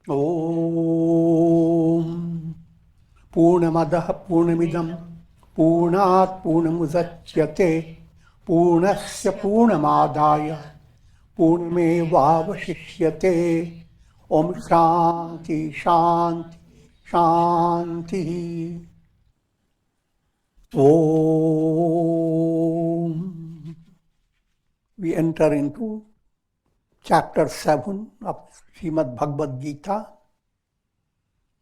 Om Purnamadaha Purnamidam Purnat Purnamudachyate Purnasya Purnamadaya Purnamevavashishyate. Om Shanti Shanti Shanti. Om. We enter into chapter 7 of Srimad Bhagavad Gita,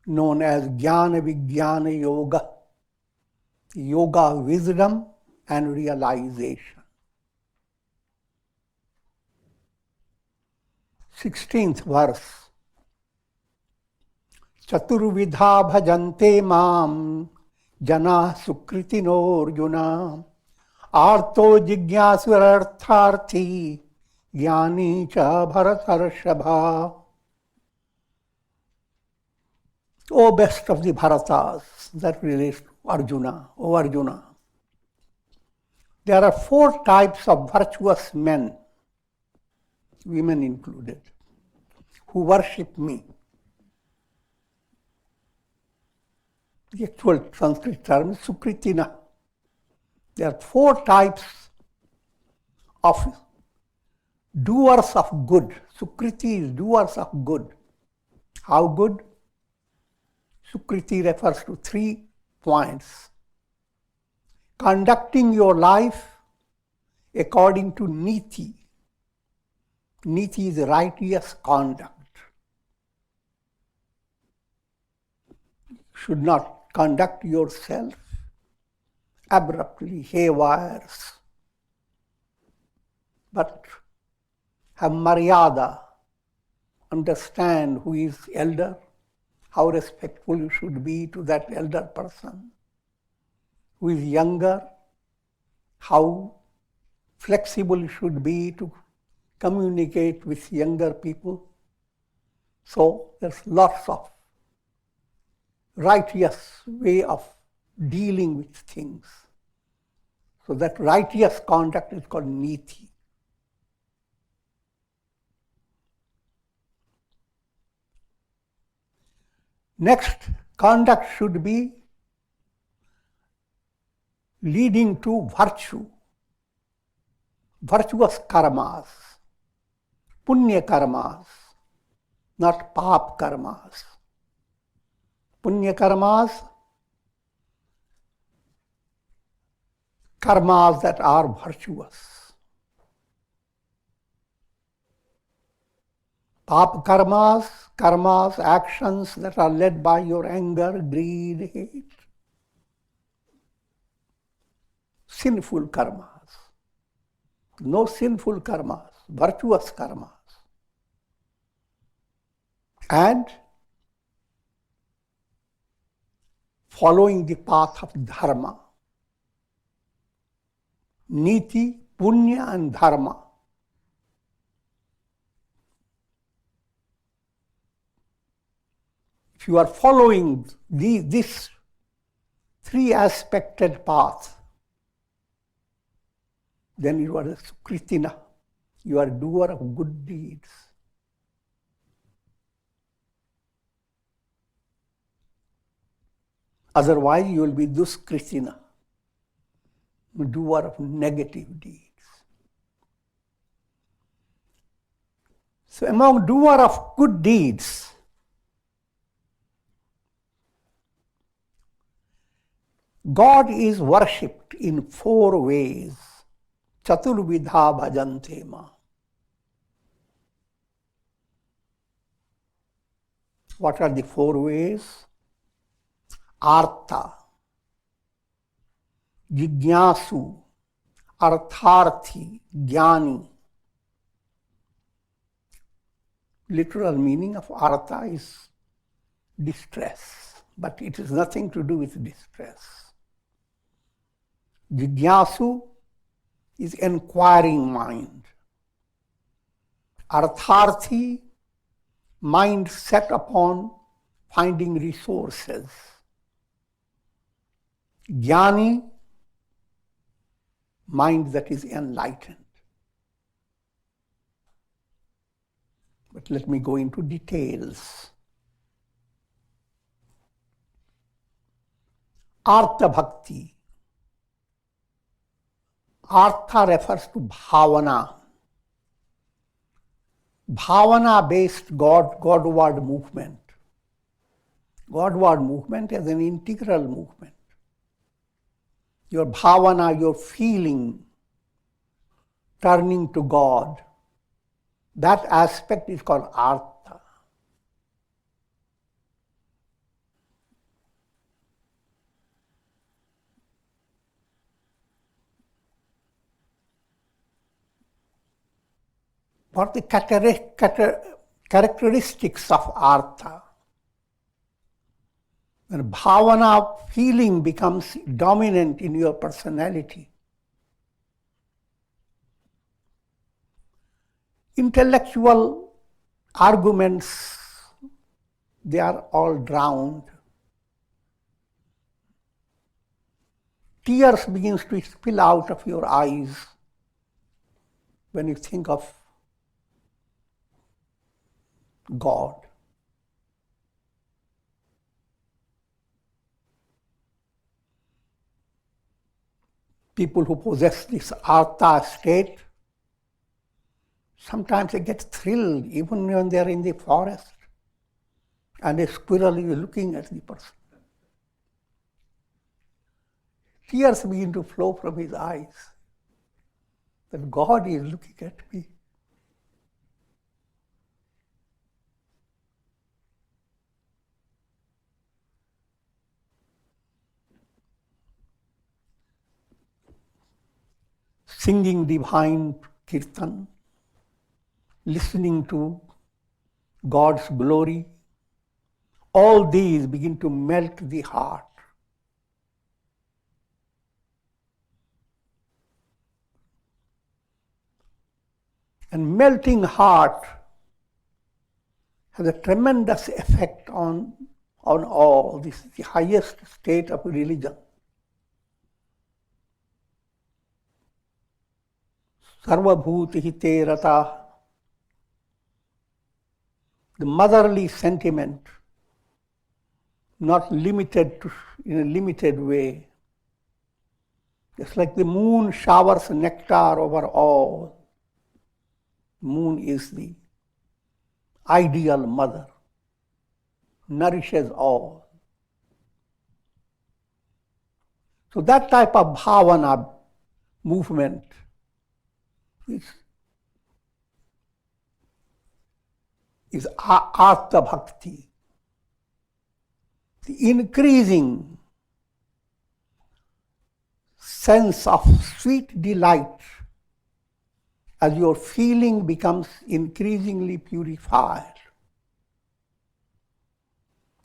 known as Jnana Vijnana Yoga, Yoga of Wisdom and Realization. 16th verse. Chaturvidha bhajante mam jana sukritino Arjuna arto jignasu artharthi Jnani cha bharatarshava. O best of the Bharatas, that relates to Arjuna, O Arjuna. There are 4 types of virtuous men, women included, who worship me. The actual Sanskrit term is Sukritina. There are 4 types of doers of good. Sukriti is doers of good. How good? Sukriti refers to 3 points. Conducting your life according to niti. Niti is righteous conduct. You should not conduct yourself abruptly, haywires, but have maryada, understand who is elder, how respectful you should be to that elder person, who is younger, how flexible you should be to communicate with younger people. So there's lots of righteous way of dealing with things. So that righteous conduct is called niti. Next, conduct should be leading to virtue, virtuous karmas, punya karmas, not pap karmas. Punya karmas, karmas that are virtuous. Pap karmas, karmas, actions that are led by your anger, greed, hate. Sinful karmas. No sinful karmas, virtuous karmas. And following the path of dharma. Niti, punya and dharma. If you are following this 3-aspected path, then you are a sukritina, you are a doer of good deeds. Otherwise, you will be duskritina, doer of negative deeds. So among doer of good deeds, God is worshipped in 4 ways. Chaturvidha bhajante ma. What are the 4 ways? Arta, Jijnasu, Artharthi, Jnani. Literal meaning of Arta is distress, but it has nothing to do with distress. Jijnasu is inquiring mind. Artharthi, mind set upon finding resources. Jnani, mind that is enlightened. But let me go into details. Arta Bhakti. Artha refers to bhavana. Bhavana-based Godward movement. Godward movement is an integral movement. Your bhavana, your feeling, turning to God, that aspect is called Artha. What are the characteristics of Artha? When bhavana feeling becomes dominant in your personality, intellectual arguments, they are all drowned. Tears begins to spill out of your eyes when you think of God. People who possess this Artha state, sometimes they get thrilled even when they are in the forest and a squirrel is looking at the person. Tears begin to flow from his eyes that God is looking at me. Singing divine kirtan, listening to God's glory, all these begin to melt the heart. And melting heart has a tremendous effect on all. This is the highest state of religion. Sarvabhuti hite rata, the motherly sentiment, not limited to, in a limited way. Just like the moon showers nectar over all, moon is the ideal mother, nourishes all. So that type of bhavana movement is Arta Bhakti. The increasing sense of sweet delight as your feeling becomes increasingly purified.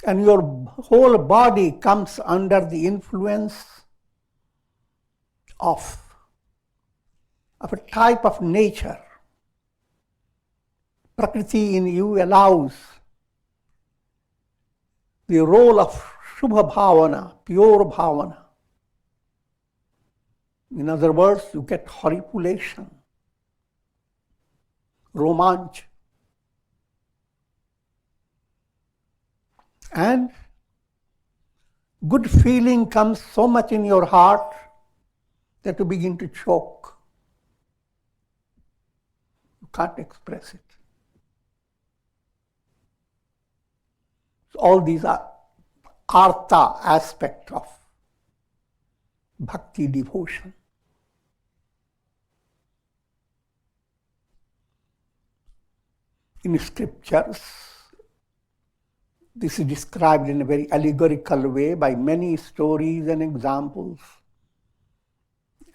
And your whole body comes under the influence of a type of nature. Prakriti in you allows the role of Shubha Bhavana, pure Bhavana. In other words, you get horripilation, romanch. And good feeling comes so much in your heart that you begin to choke. You can't express it. So all these are Artha aspect of bhakti devotion. In scriptures, this is described in a very allegorical way by many stories and examples.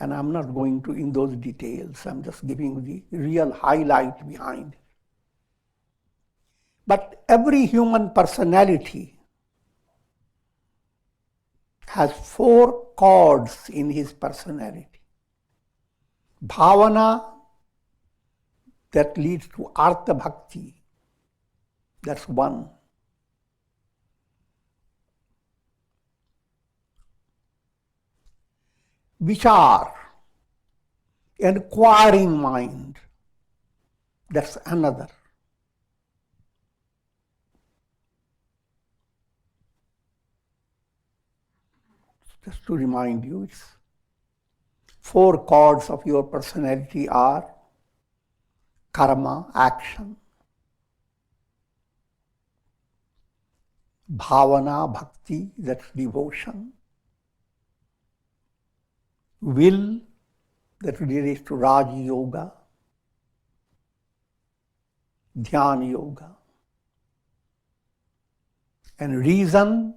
And I'm not going to in those details. I'm just giving the real highlight behind it. But every human personality has 4 chords in his personality. Bhavana, that leads to Artha Bhakti. That's one. Vichar, inquiring mind. That's another. Just to remind you, it's 4 chords of your personality are karma, action, bhavana, bhakti, that's devotion, will, that relates to Raj Yoga, Dhyana Yoga, and reason,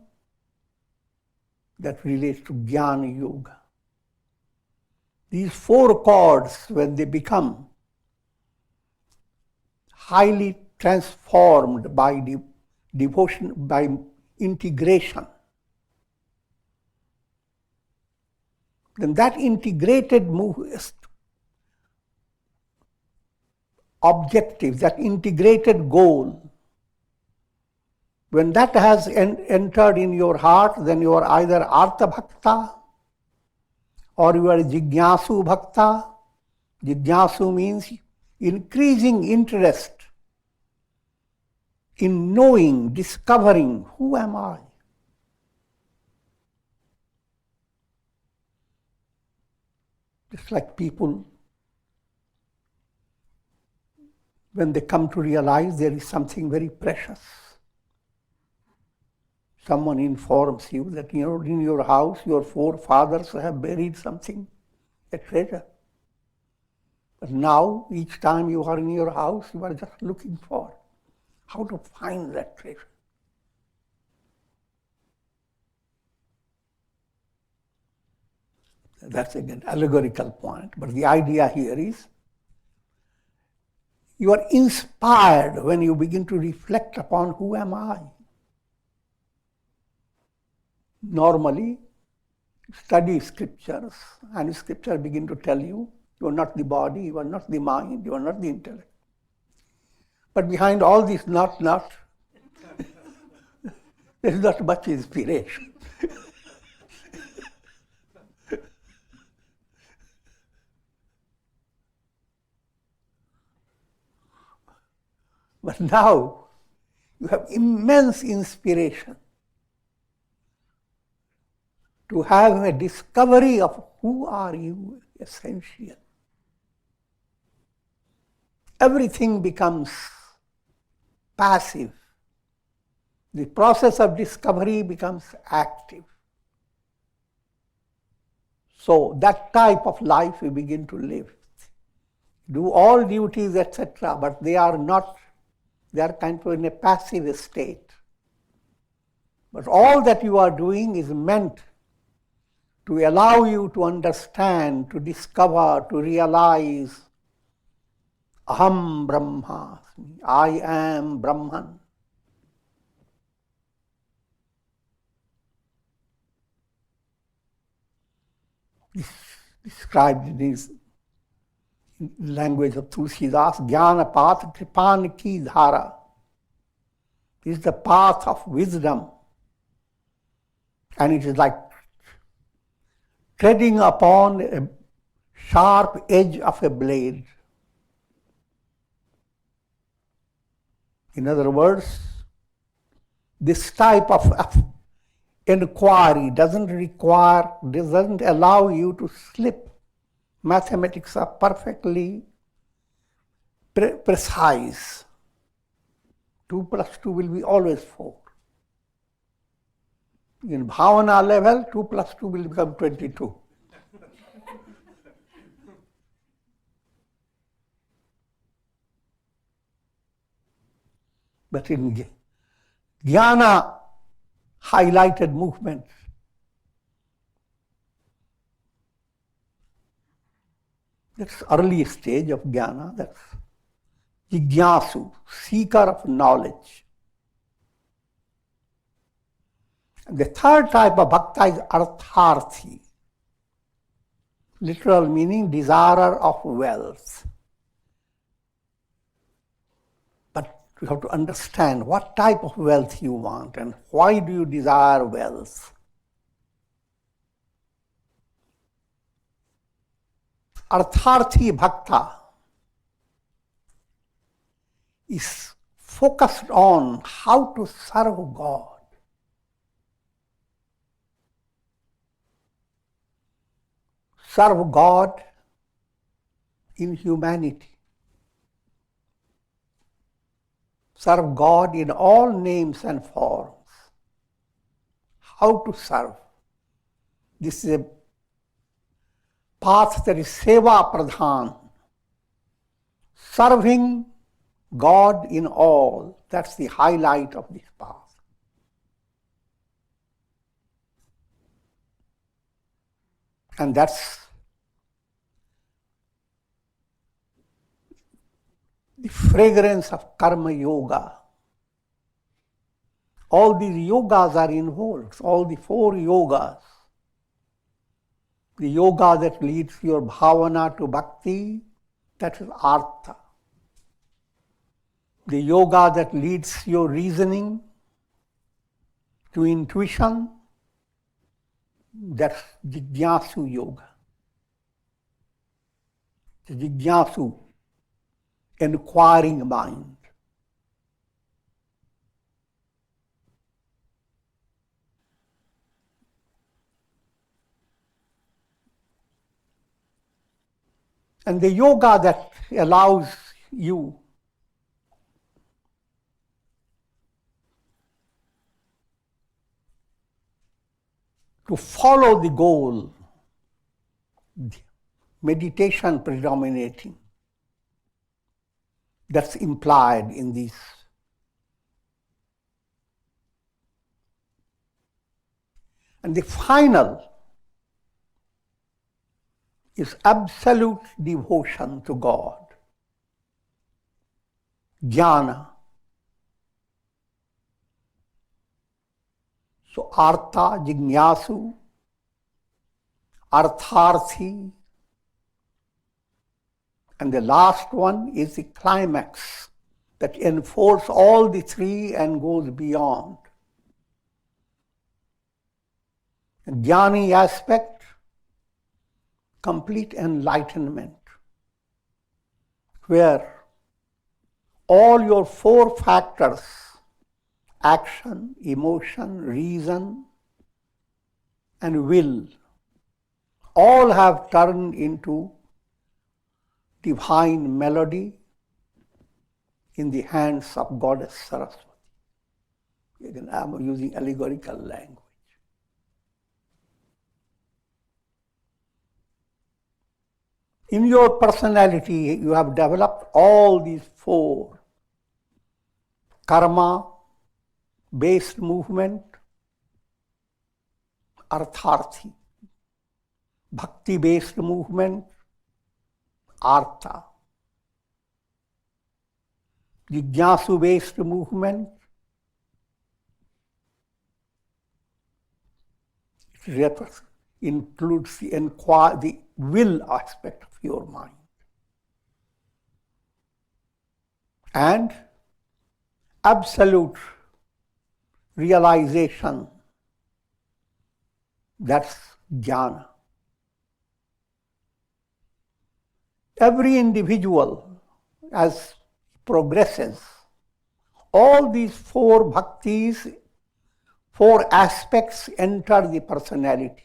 that relates to Jnana Yoga. These 4 chords, when they become highly transformed by devotion, by integration, then that integrated objective, that integrated goal, when that has entered in your heart, then you are either Arta Bhakta or you are Jijnasu Bhakta. Jijnasu means increasing interest in knowing, discovering, who am I? Just like people, when they come to realize there is something very precious, someone informs you that in your house your forefathers have buried something, a treasure. But now, each time you are in your house, you are just looking for how to find that treasure. That's again allegorical point, but the idea here is you are inspired when you begin to reflect upon who am I. Normally, study scriptures, and scripture begin to tell you, you are not the body, you are not the mind, you are not the intellect. But behind all this not, there is not much inspiration. But now, you have immense inspiration to have a discovery of who are you, essential. Everything becomes passive. The process of discovery becomes active. So that type of life we begin to live. Do all duties, etc., but they are kind of in a passive state. But all that you are doing is meant to allow you to understand, to discover, to realize, Aham Brahmasmi, I am Brahman. This described in his language of Tulsidas, Jnana Path Kripan Ki Dhara. This is the path of wisdom. And it is like treading upon a sharp edge of a blade. In other words, this type of inquiry doesn't allow you to slip. Mathematics are perfectly precise. 2 plus 2 will be always 4. In bhavana level, 2 plus 2 will become 22. But in jnana highlighted movement, that's early stage of jnana, that's Jijnasu, seeker of knowledge. And the third type of bhakta is Artharthi, literal meaning desirer of wealth. But you have to understand what type of wealth you want and why do you desire wealth. Artharthi bhakta is focused on how to serve God. serve God in humanity. Serve God in all names and forms. How to serve? This is a path that is seva pradhan. Serving God in all. That's the highlight of this path. And that's the fragrance of karma yoga. All these yogas are involved, all the 4 yogas. The yoga that leads your bhavana to bhakti, that is Arta. The yoga that leads your reasoning to intuition, that's Jijnasu yoga. The Jijnasu, inquiring mind. And the yoga that allows you to follow the goal, meditation predominating. That's implied in this. And the final is absolute devotion to God. Jnana. So Arta, Jijnasu, Artharthi, and the last one is the climax that enfolds all the 3 and goes beyond. Jnani aspect, complete enlightenment, where all your 4 factors, action, emotion, reason, and will, all have turned into divine melody in the hands of Goddess Saraswati. Again, I am using allegorical language. In your personality, you have developed all these 4. Karma-based movement, Artharthi. Bhakti-based movement, Arta. Jijnasu-based movement, it includes the will aspect of your mind. And absolute realization, that's jnana. Every individual, as progresses, all these 4 bhaktis, 4 aspects enter the personality.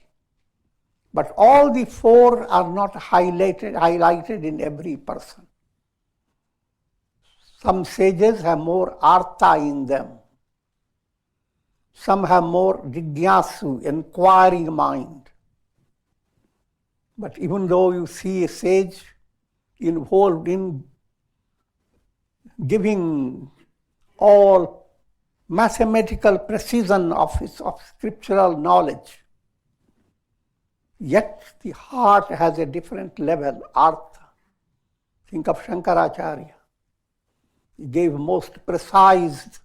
But all the 4 are not highlighted in every person. Some sages have more Arta in them. Some have more Jijnasu, inquiring mind. But even though you see a sage involved in giving all mathematical precision of scriptural knowledge, yet the heart has a different level, Artha. Think of Shankaracharya. He gave most precise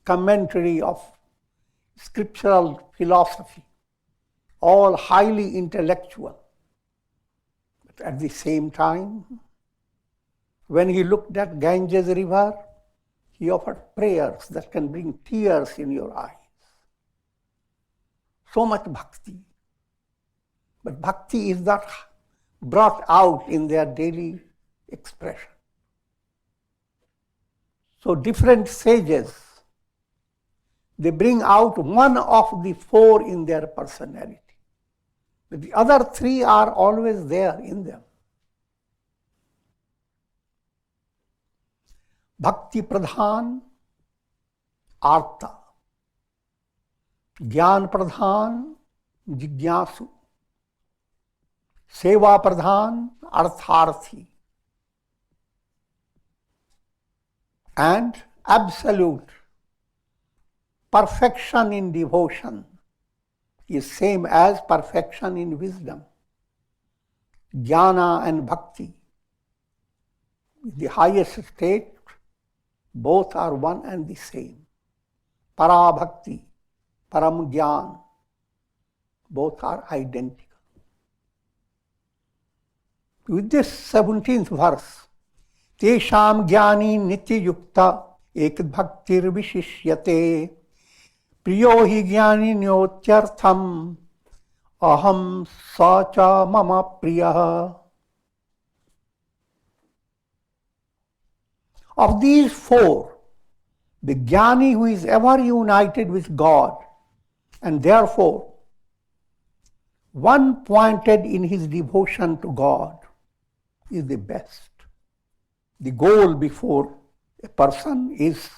commentary of scriptural philosophy, all highly intellectual. But at the same time, when he looked at Ganges river, he offered prayers that can bring tears in your eyes. So much bhakti. But bhakti is not brought out in their daily expression. So different sages, they bring out one of the 4 in their personality. But the other three are always there in them. Bhakti Pradhan, Arta. Jnana Pradhan, Jijnasu. Seva Pradhan, Artharthi. And absolute perfection in devotion is same as perfection in wisdom. Jnana and Bhakti, the highest state, both are one and the same. Para Bhakti, Param Jnana, both are identical. With this 17th verse, Tesham Jnani Nitya Yukta Ek Bhaktir Vishishyate Priyo Hi Jnani Nyotyartham Aham Sacha Mama Priya. Of these four, the Jnani who is ever united with God and therefore one-pointed in his devotion to God is the best. The goal before a person is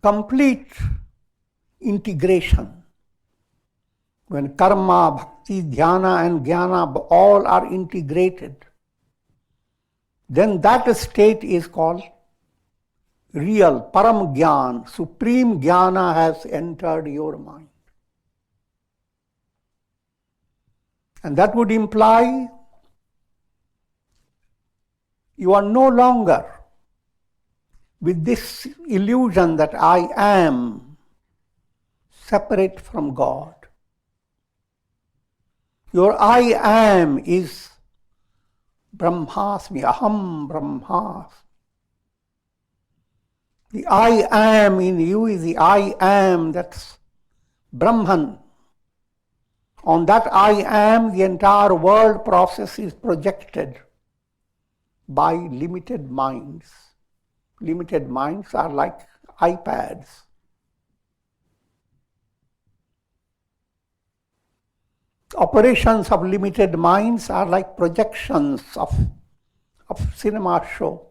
complete integration. When karma, bhakti, dhyana and jnana all are integrated, then that state is called real, param jnana, supreme jnana has entered your mind. And that would imply you are no longer with this illusion that I am separate from God. Your I am is Brahmasmi, Aham Brahmasmi. The I am in you is the I am, that's Brahman. On that I am, the entire world process is projected by limited minds. Limited minds are like iPads. Operations of limited minds are like projections of cinema show.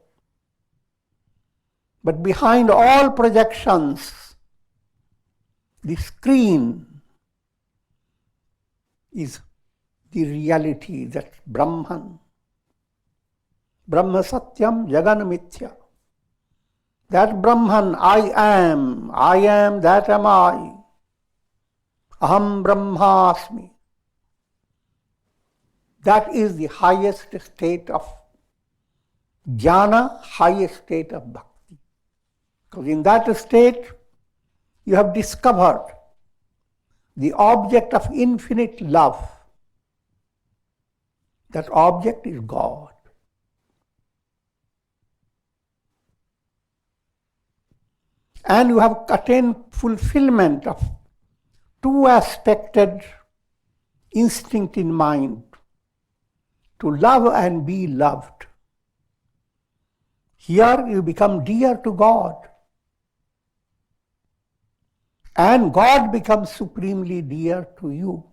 But behind all projections, the screen is the reality, that Brahman. Brahma Satyam Jagan Mithya. That Brahman, I am, that am I. Aham Brahmasmi. That is the highest state of jnana, highest state of bhakti. Because in that state, you have discovered the object of infinite love. That object is God. And you have attained fulfillment of two-aspected instinct in mind, to love and be loved. Here you become dear to God. And God becomes supremely dear to you.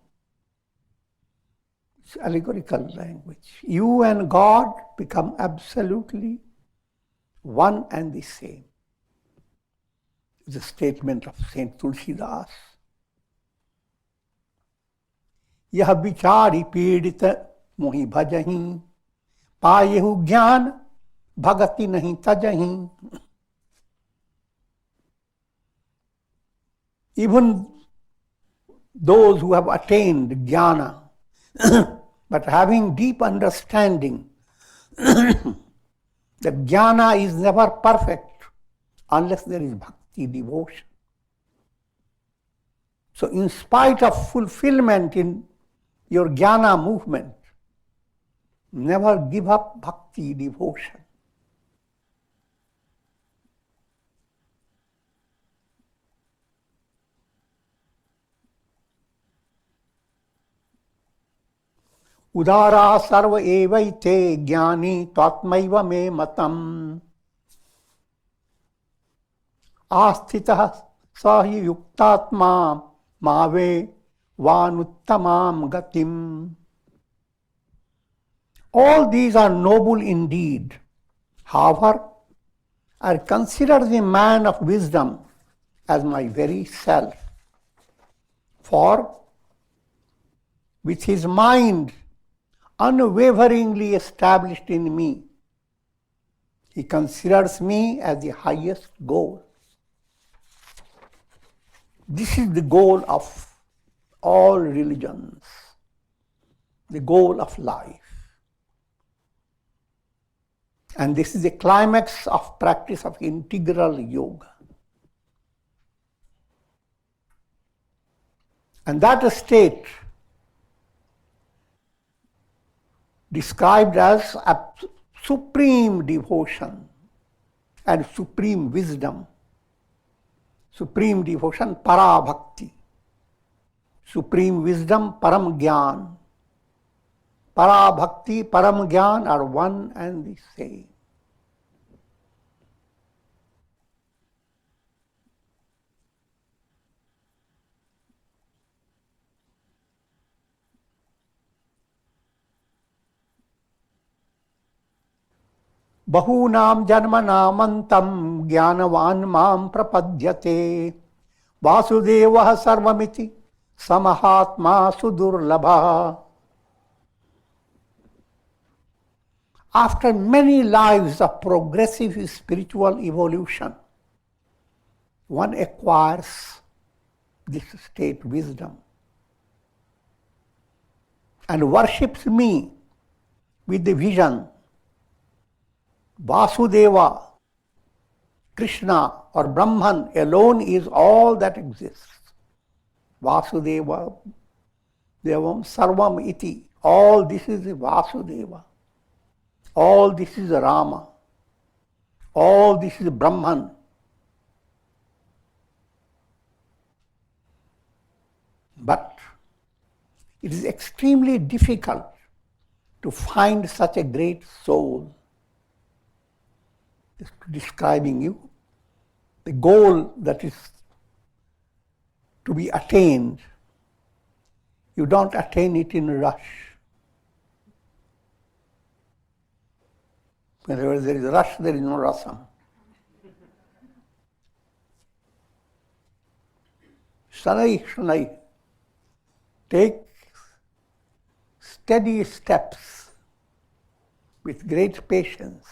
It's allegorical language. You and God become absolutely one and the same. It's a statement of Saint Tulsidas. Yah vichari pidita mohi bhajahi, payehu jnana bhagati nahi tajahi. Even those who have attained jnana, but having deep understanding that jnana is never perfect unless there is bhakti, devotion. So in spite of fulfillment in your jnana movement, never give up bhakti, devotion. Udara sarva evaite jnani tatmaiva me matam. Asthitah sahi yuktatma mave vanuttamam gatim. All these are noble indeed. However, I consider the man of wisdom as my very self. For with his mind unwaveringly established in me, he considers me as the highest goal. This is the goal of all religions, the goal of life. And this is the climax of practice of integral yoga. And that state, described as a supreme devotion and supreme wisdom. Supreme devotion, para bhakti. Supreme wisdom, param gyan. Para bhakti, param gyan are one and the same. Bahunam janmanamantam jnanavan mam prapadyate vasudevah sarvamiti samahatma sudurlabha. After many lives of progressive spiritual evolution, one acquires this state wisdom and worships me with the vision Vasudeva, Krishna or Brahman alone is all that exists. Vasudeva, Devam Sarvam Iti. All this is Vasudeva. All this is Rama. All this is Brahman. But it is extremely difficult to find such a great soul. Describing you the goal that is to be attained. You don't attain it in a rush. Whenever there is a rush, there is no rasam. Shanai, Shanai. Take steady steps with great patience.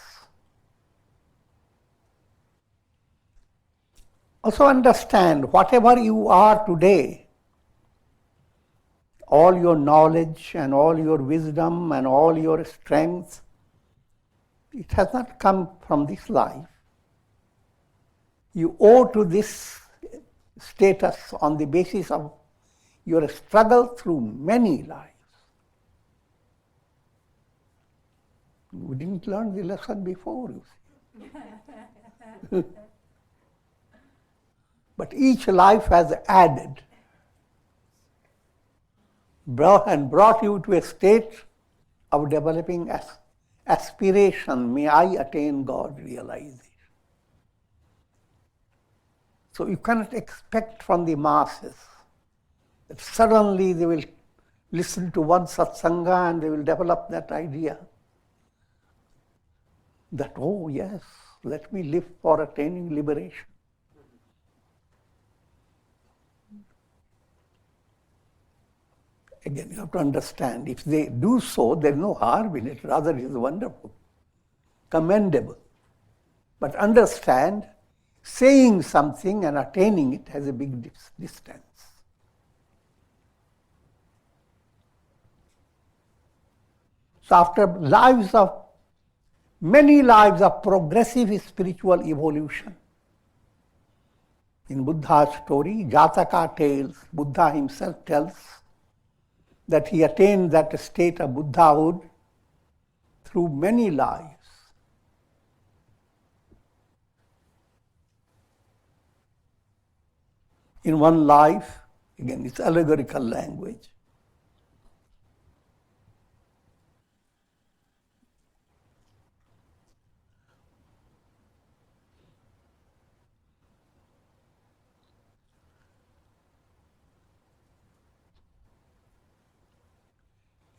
Also understand, whatever you are today, all your knowledge and all your wisdom and all your strength, it has not come from this life. You owe to this status on the basis of your struggle through many lives. We didn't learn the lesson before, you see. But each life has added and brought you to a state of developing aspiration. May I attain God realization. So you cannot expect from the masses that suddenly they will listen to one satsanga and they will develop that idea that, oh yes, let me live for attaining liberation. Again, you have to understand, if they do so, there is no harm in it. Rather, it is wonderful, commendable. But understand, saying something and attaining it has a big distance. So after many lives of progressive spiritual evolution, in Buddha's story, Jataka tells, Buddha himself tells, that he attained that state of Buddhahood through many lives. In one life, again, it's allegorical language.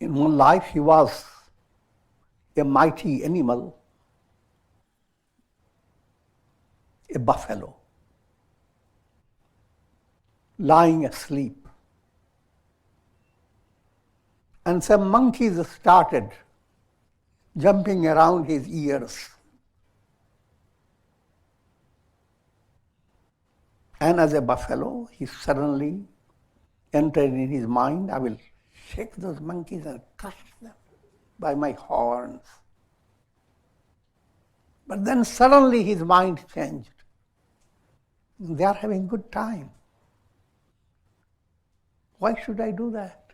In one life he was a mighty animal, a buffalo, lying asleep. And some monkeys started jumping around his ears. And as a buffalo, he suddenly entered in his mind, I will shake those monkeys and crush them by my horns. But then suddenly his mind changed. They are having good time. Why should I do that?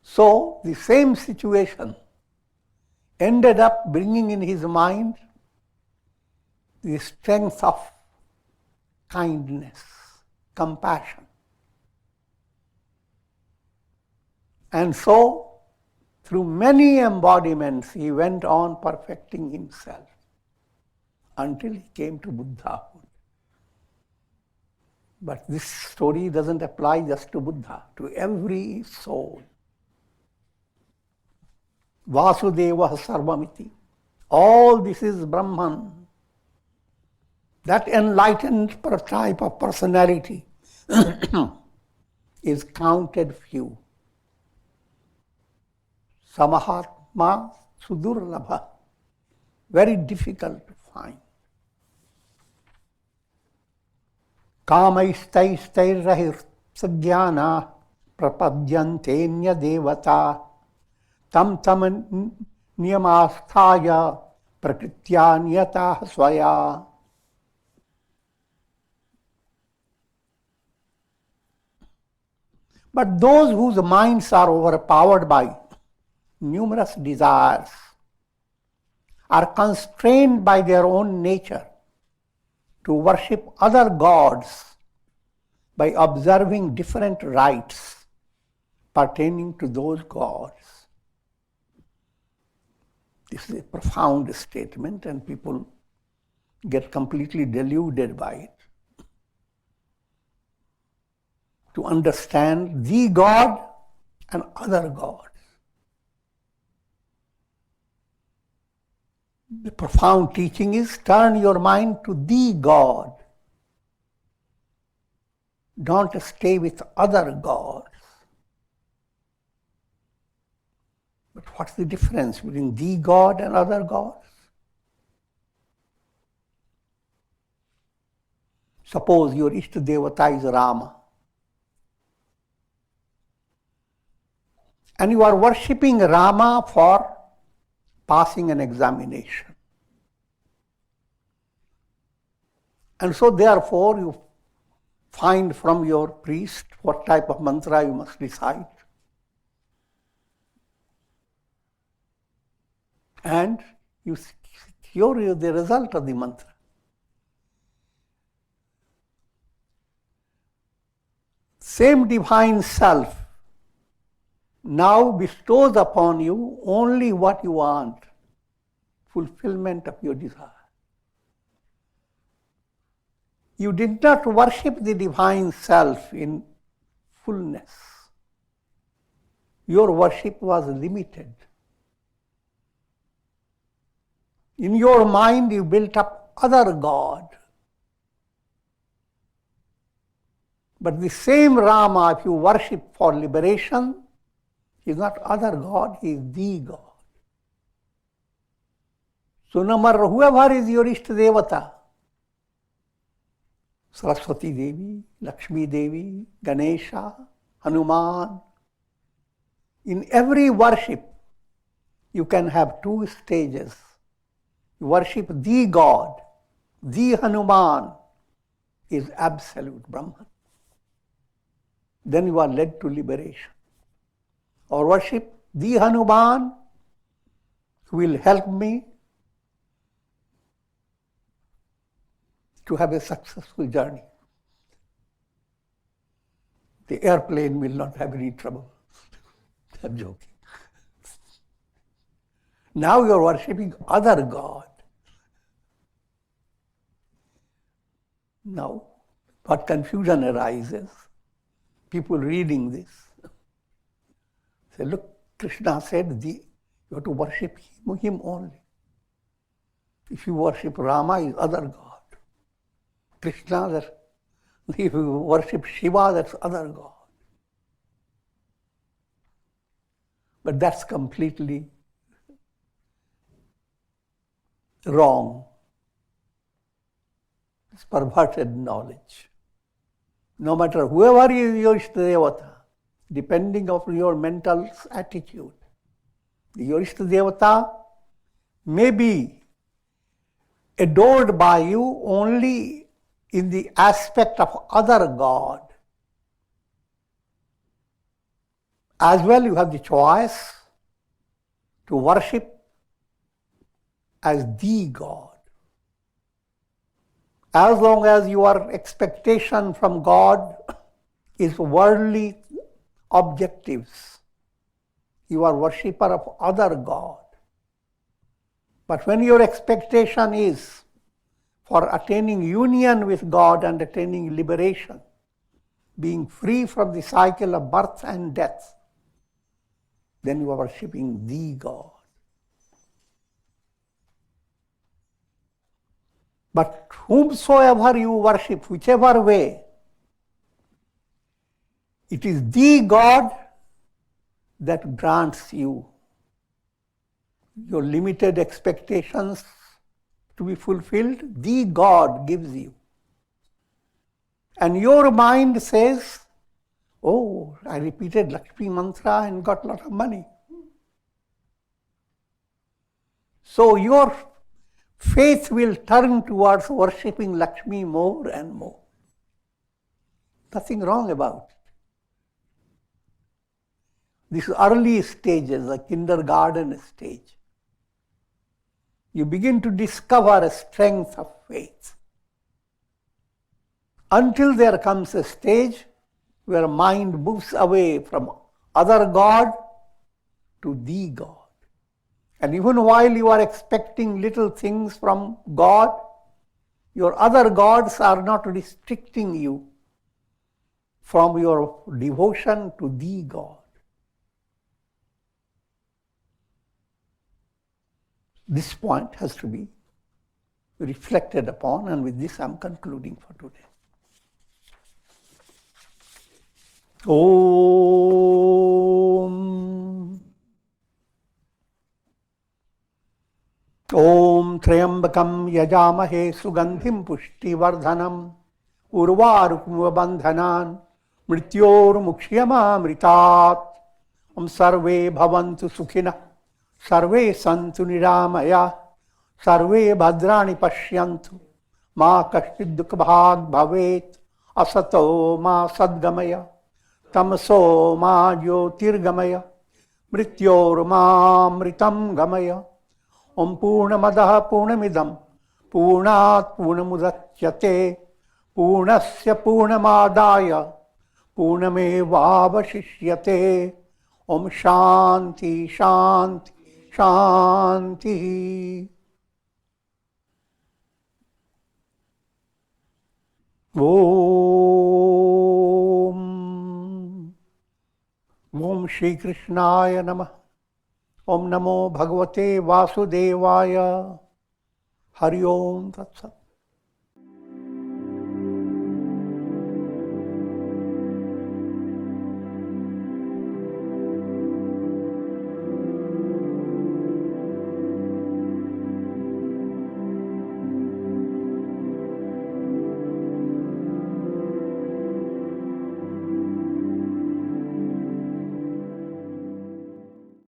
So the same situation ended up bringing in his mind the strength of kindness, compassion. And so, through many embodiments, he went on perfecting himself until he came to Buddhahood. But this story doesn't apply just to Buddha, to every soul. Vasudeva Sarvamiti. All this is Brahman. That enlightened type of personality is counted few. Samahatma Sudurlabha. Very difficult to find. Kamaistairahir sagyana prapadyantenya devata tam niyamasthaya prakritya niyata swaya. But those whose minds are overpowered by numerous desires are constrained by their own nature to worship other gods by observing different rites pertaining to those gods. This is a profound statement and people get completely deluded by it. To understand the God and other gods. The profound teaching is turn your mind to the God. Don't stay with other gods. But what's the difference between the God and other gods? Suppose your Ishtadevata is Rama. And you are worshipping Rama for passing an examination. And so therefore you find from your priest what type of mantra you must recite. And you secure the result of the mantra. Same divine self now bestows upon you only what you want, fulfillment of your desire. You did not worship the divine self in fullness. Your worship was limited. In your mind you built up other God. But the same Rama, if you worship for liberation, he is not other God, he is the God. So no matter whoever is your Ishtadevata, Saraswati Devi, Lakshmi Devi, Ganesha, Hanuman, in every worship you can have two stages. You worship the God, the Hanuman is absolute Brahman. Then you are led to liberation. Or worship the Hanuman who will help me to have a successful journey. The airplane will not have any trouble. I'm joking. Now you are worshipping other God. Now, what confusion arises? people reading this say, look, Krishna said you have to worship him only. If you worship Rama, is other god. Krishna, if you worship Shiva, that's other god. But that's completely wrong. It's perverted knowledge. No matter whoever is your Ishtadevata, depending on your mental attitude, your Ishtadevata may be adored by you only in the aspect of other god. As well, you have the choice to worship as the God. As long as your expectation from God is worldly objectives, you are worshipper of other God. But when your expectation is for attaining union with God and attaining liberation, being free from the cycle of birth and death, then you are worshipping the God. But whomsoever you worship, whichever way, it is the God that grants you your limited expectations to be fulfilled. The God gives you. And your mind says, oh, I repeated Lakshmi mantra and got a lot of money. So your faith will turn towards worshipping Lakshmi more and more. Nothing wrong about it. These early stages, the kindergarten stage, you begin to discover a strength of faith. Until there comes a stage where mind moves away from other God to the God. And even while you are expecting little things from God, your other gods are not restricting you from your devotion to the God. This point has to be reflected upon, and with this I am concluding for today. Om Triambakam Yajamahe Sugandhim Pushtivardhanam Urvarukma Bandhanan Mrityor Mukhyama Mritat. Om Sarve Bhavantu Sukhina Sarve Santu Niramaya Sarve Bhadrani Pashyantu Ma Kashchid Dukhabhag Bhavet Asato Ma Sadgamaya Tamaso Ma Jyotirgamaya Mrityor Ma Mritam Gamaya. Om Purnamadaha Purnamidam Purnat Purnamudachyate Purnasya Purnamadaya Purnamevavashishyate. Om Shanti Shanti Shanti. Om Shri Krishnaya Namah. Om Namo Bhagavate Vasudevaya. Hari Om Tat Sat.